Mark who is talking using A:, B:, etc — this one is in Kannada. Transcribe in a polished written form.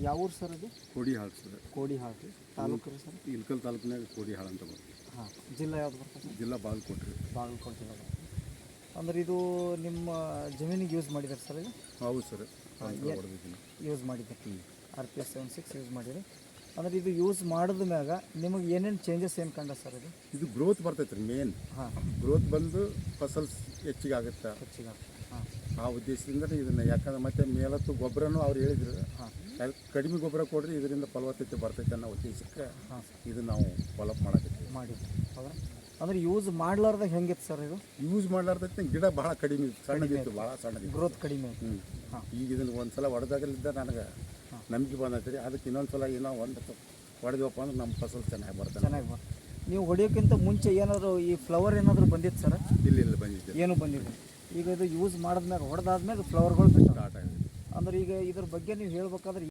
A: ಯಾವ ಊರು ಸರ್ ಇದು?
B: ಕೋಡಿಹಾಳ್ ಸರ್.
A: ಕೋಡಿಹಾಳು ತಾಲೂಕು ರೀ ಸರ್?
B: ಇಲ್ಕಲ್ ತಾಲೂಕಿನಾಗ ಕೋಡಿಹಾಳ್ ಅಂತ ಬರ್ತದೆ.
A: ಹಾಂ, ಜಿಲ್ಲಾ ಯಾವ್ದು ಬರ್ತದೆ ಸರ್?
B: ಜಿಲ್ಲಾ ಬಾಗಲಕೋಟೆ ರೀ.
A: ಬಾಗಲಕೋಟೆ ಜಿಲ್ಲಾ ಬರ್ತದೆ. ಅಂದ್ರೆ ಇದು ನಿಮ್ಮ ಜಮೀನಿಗೆ ಯೂಸ್ ಮಾಡಿದ್ದಾರೆ ಸರ್ ಇದು?
B: ಹೌದು ಸರ್,
A: ಯೂಸ್ ಮಾಡಿದ್ದೆ. RPS 76 ಯೂಸ್ ಮಾಡಿರಿ. ಅಂದ್ರೆ ಇದು ಯೂಸ್ ಮಾಡಿದ ಮ್ಯಾಗ ನಿಮಗೆ ಏನೇನು ಚೇಂಜಸ್ ಏನು ಕಂಡ ಸರ್ ಇದು?
B: ಇದು ಗ್ರೋತ್ ಬರ್ತೈತೆ ರೀ ಮೇನ್.
A: ಹಾಂ,
B: ಗ್ರೋತ್ ಬಂದು ಫಸಲ್ ಹೆಚ್ಚಿಗೆ ಆಗುತ್ತೆ.
A: ಹೆಚ್ಚಿಗೆ. ಹಾಂ,
B: ಆ ಉದ್ದೇಶದಿಂದ ಇದನ್ನು, ಯಾಕಂದ್ರೆ ಮತ್ತೆ ಮೇಲತ್ತು ಗೊಬ್ಬರನೂ ಅವ್ರು ಹೇಳಿದ್ರು,
A: ಹಾಂ,
B: ಕಡಿಮೆ ಗೊಬ್ಬರ ಕೊಡ್ರಿ ಇದರಿಂದ ಫಲವತ್ತತೆ ಬರ್ತೈತೆ ಅನ್ನೋ ಉದ್ದೇಶಕ್ಕೆ
A: ಹಾಂ
B: ಇದು ನಾವು ಫಾಲೋಅಪ್ ಮಾಡಕತ್ತೀವಿ.
A: ಮಾಡಿದ್ವಿ. ಹೌದಾ? ಅಂದ್ರೆ ಯೂಸ್ ಮಾಡ್ಲಾರ್ದಾಗ ಹೆಂಗಿತ್ತು ಸರ್ ಇದು?
B: ಯೂಸ್ ಮಾಡ್ಲಾರ್ದೈತೆ ಗಿಡ ಭಾಳ ಕಡಿಮೆ ಸಣ್ಣದಿತ್ತು, ಭಾಳ ಸಣ್ಣದಿತ್ತು,
A: ಗ್ರೋತ್ ಕಡಿಮೆ.
B: ಹಾಂ, ಈಗ ಇದನ್ನು ಒಂದು ಸಲ ಹೊಡೆದಾಗಲಿದ್ದ ನನಗೆ ನಂಬಿಕೆ ಬಂದೈತೆ ರೀ. ಅದಕ್ಕೆ ಇನ್ನೊಂದು ಸಲ ಏನೋ ಒಂದು ಹೊಡೆದವಪ್ಪ ಅಂದ್ರೆ ನಮ್ಮ ಫಸಲು ಚೆನ್ನಾಗಿ ಬರ್ತದೆ.
A: ಚೆನ್ನಾಗಿ ಬರ್ತದೆ. ನೀವು ಹೊಡೆಯೋಕ್ಕಿಂತ ಮುಂಚೆ ಏನಾದರೂ ಈ ಫ್ಲವರ್ ಏನಾದರೂ ಬಂದಿತ್ತು ಸರ್?
B: ಇಲ್ಲಿ ಬಂದಿದ್ದೆ,
A: ಏನು ಬಂದಿದೆ. ಈಗ ಇದು ಯೂಸ್ ಮಾಡಿದ್ಮ್ಯಾಗ ಹೊಡೆದಾದ್ಮೇಲೆ ಫ್ಲವರ್ಗಳು ಬಿಟ್ಟು
B: ಸ್ಟಾರ್ಟ್ ಆಗಿದೆ.
A: ಅಂದ್ರೆ ಈಗ ಇದ್ರ ಬಗ್ಗೆ ನೀವು ಹೇಳ್ಬೇಕಾದ್ರೆ